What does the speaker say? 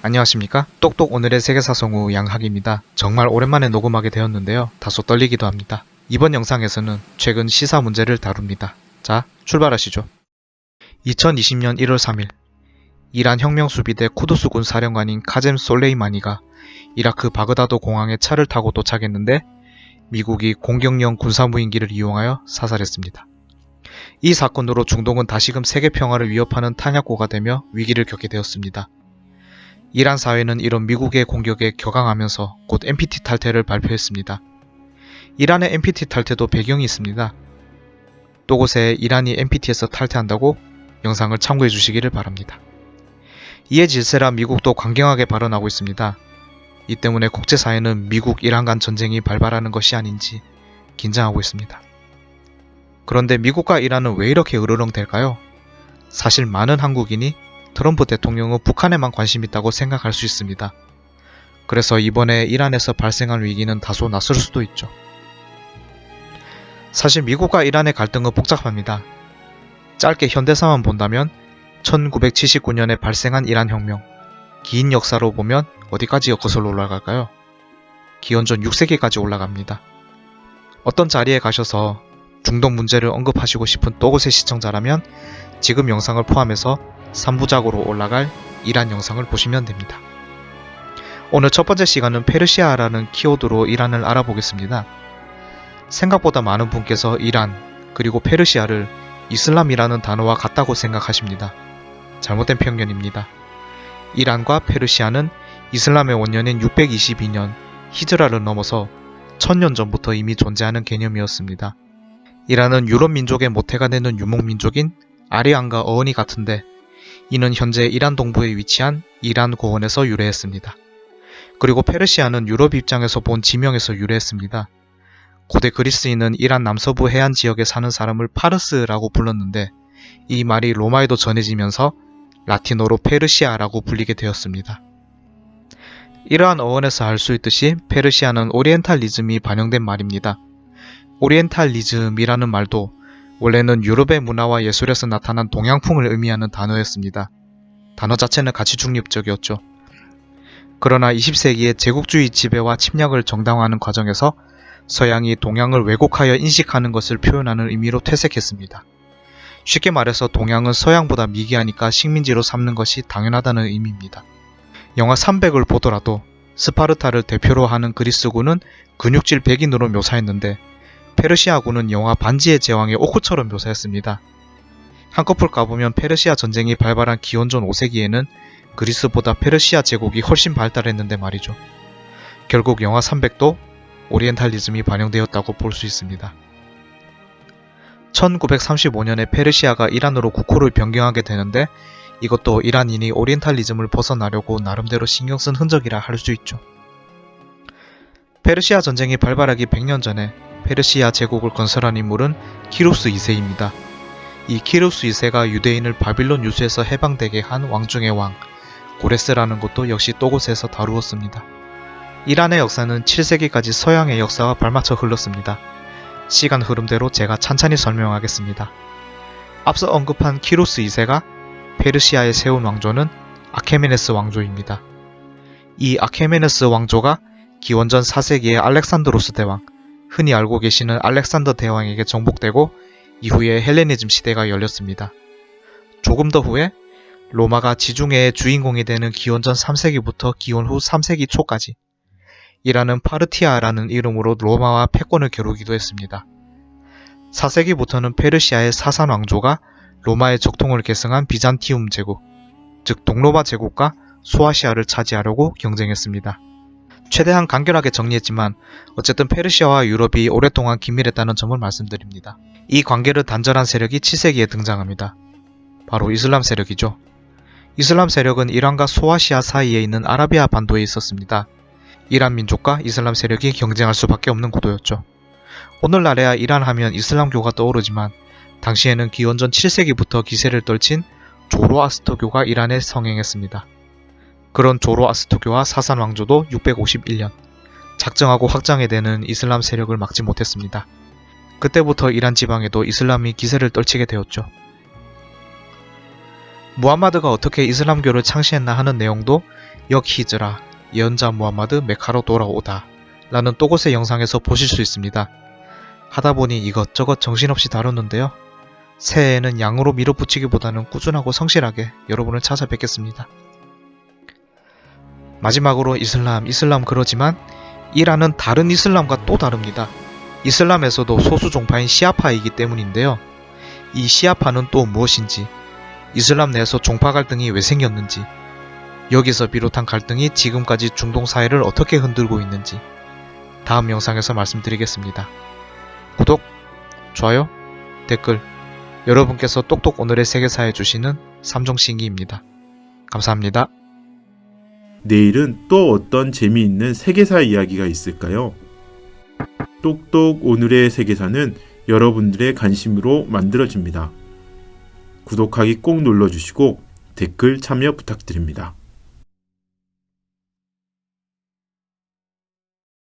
안녕하십니까? 똑똑 오늘의 세계사성우 양학입니다. 정말 오랜만에 녹음하게 되었는데요. 다소 떨리기도 합니다. 이번 영상에서는 최근 시사 문제를 다룹니다. 자, 출발하시죠. 2020년 1월 3일 이란 혁명수비대 쿠두스군 사령관인 카젬 솔레이마니가 이라크 바그다드 공항에 차를 타고 도착했는데 미국이 공격용 군사무인기를 이용하여 사살했습니다. 이 사건으로 중동은 다시금 세계 평화를 위협하는 탄약고가 되며 위기를 겪게 되었습니다. 이란 사회는 이런 미국의 공격에 격앙하면서 곧 NPT 탈퇴를 발표했습니다. 이란의 NPT 탈퇴도 배경이 있습니다. 또 곳에 이란이 NPT에서 탈퇴한다고 영상을 참고해 주시기를 바랍니다. 이에 질세라 미국도 강경하게 발언하고 있습니다. 이 때문에 국제사회는 미국 이란 간 전쟁이 발발하는 것이 아닌지 긴장하고 있습니다. 그런데 미국과 이란은 왜 이렇게 으르렁댈까요? 사실 많은 한국인이 트럼프 대통령은 북한에만 관심 있다고 생각할 수 있습니다. 그래서 이번에 이란에서 발생한 위기는 다소 낯설 수도 있죠. 사실 미국과 이란의 갈등은 복잡합니다. 짧게 현대사만 본다면 1979년에 발생한 이란 혁명, 긴 역사로 보면 어디까지 거슬러 올라갈까요? 기원전 6세기까지 올라갑니다. 어떤 자리에 가셔서 중동 문제를 언급하시고 싶은 또곳의 시청자라면 지금 영상을 포함해서 3부작으로 올라갈 이란 영상을 보시면 됩니다. 오늘 첫 번째 시간은 페르시아라는 키워드로 이란을 알아보겠습니다. 생각보다 많은 분께서 이란 그리고 페르시아를 이슬람이라는 단어와 같다고 생각하십니다. 잘못된 편견입니다. 이란과 페르시아는 이슬람의 원년인 622년 히즈라를 넘어서 1000년 전부터 이미 존재하는 개념이었습니다. 이란은 유럽 민족의 모태가 되는 유목민족인 아리안과 어원이 같은데 이는 현재 이란 동부에 위치한 이란 고원에서 유래했습니다. 그리고 페르시아는 유럽 입장에서 본 지명에서 유래했습니다. 고대 그리스인은 이란 남서부 해안 지역에 사는 사람을 파르스라고 불렀는데 이 말이 로마에도 전해지면서 라틴어로 페르시아라고 불리게 되었습니다. 이러한 어원에서 알 수 있듯이 페르시아는 오리엔탈리즘이 반영된 말입니다. 오리엔탈리즘이라는 말도 원래는 유럽의 문화와 예술에서 나타난 동양풍을 의미하는 단어였습니다. 단어 자체는 가치 중립적이었죠. 그러나 20세기의 제국주의 지배와 침략을 정당화하는 과정에서 서양이 동양을 왜곡하여 인식하는 것을 표현하는 의미로 퇴색했습니다. 쉽게 말해서 동양은 서양보다 미개하니까 식민지로 삼는 것이 당연하다는 의미입니다. 영화 300을 보더라도 스파르타를 대표로 하는 그리스군은 근육질 백인으로 묘사했는데 페르시아군은 영화 반지의 제왕의 오크처럼 묘사했습니다. 한꺼풀 까보면 페르시아 전쟁이 발발한 기원전 5세기에는 그리스보다 페르시아 제국이 훨씬 발달했는데 말이죠. 결국 영화 300도 오리엔탈리즘이 반영되었다고 볼 수 있습니다. 1935년에 페르시아가 이란으로 국호를 변경하게 되는데 이것도 이란인이 오리엔탈리즘을 벗어나려고 나름대로 신경쓴 흔적이라 할 수 있죠. 페르시아 전쟁이 발발하기 100년 전에 페르시아 제국을 건설한 인물은 키루스 2세입니다. 이 키루스 2세가 유대인을 바빌론 유수에서 해방되게 한 왕 중의 왕, 고레스라는 것도 역시 또곳에서 다루었습니다. 이란의 역사는 7세기까지 서양의 역사와 발맞춰 흘렀습니다. 시간 흐름대로 제가 찬찬히 설명하겠습니다. 앞서 언급한 키루스 2세가 페르시아에 세운 왕조는 아케메네스 왕조입니다. 이 아케메네스 왕조가 기원전 4세기의 알렉산드로스 대왕, 흔히 알고 계시는 알렉산더 대왕에게 정복되고 이후에 헬레니즘 시대가 열렸습니다. 조금 더 후에 로마가 지중해의 주인공이 되는 기원전 3세기부터 기원 후 3세기 초까지 이란은 파르티아라는 이름으로 로마와 패권을 겨루기도 했습니다. 4세기부터는 페르시아의 사산 왕조가 로마의 적통을 계승한 비잔티움 제국, 즉 동로마 제국과 소아시아를 차지하려고 경쟁했습니다. 최대한 간결하게 정리했지만 어쨌든 페르시아와 유럽이 오랫동안 긴밀했다는 점을 말씀드립니다. 이 관계를 단절한 세력이 7세기에 등장합니다. 바로 이슬람 세력이죠. 이슬람 세력은 이란과 소아시아 사이에 있는 아라비아 반도에 있었습니다. 이란 민족과 이슬람 세력이 경쟁할 수밖에 없는 구도였죠. 오늘날에야 이란 하면 이슬람교가 떠오르지만 당시에는 기원전 7세기부터 기세를 떨친 조로아스터교가 이란에 성행했습니다. 그런 조로아스터교와 사산 왕조도 651년 작정하고 확장해 대는 이슬람 세력을 막지 못했습니다. 그때부터 이란 지방에도 이슬람이 기세를 떨치게 되었죠. 무함마드가 어떻게 이슬람교를 창시했나 하는 내용도 역 히즈라, 예언자 무함마드 메카로 돌아오다 라는 또 곳의 영상에서 보실 수 있습니다. 하다보니 이것저것 정신없이 다뤘는데요. 새해에는 양으로 밀어붙이기보다는 꾸준하고 성실하게 여러분을 찾아뵙겠습니다. 마지막으로 이슬람 그러지만 이란은 다른 이슬람과 또 다릅니다. 이슬람에서도 소수 종파인 시아파이기 때문인데요. 이 시아파는 또 무엇인지, 이슬람 내에서 종파 갈등이 왜 생겼는지, 여기서 비롯한 갈등이 지금까지 중동 사회를 어떻게 흔들고 있는지 다음 영상에서 말씀드리겠습니다. 구독, 좋아요, 댓글, 여러분께서 똑똑 오늘의 세계사에 주시는 삼종신기입니다. 감사합니다. 내일은 또 어떤 재미있는 세계사 이야기가 있을까요? 똑똑 오늘의 세계사는 여러분들의 관심으로 만들어집니다. 구독하기 꼭 눌러주시고 댓글 참여 부탁드립니다.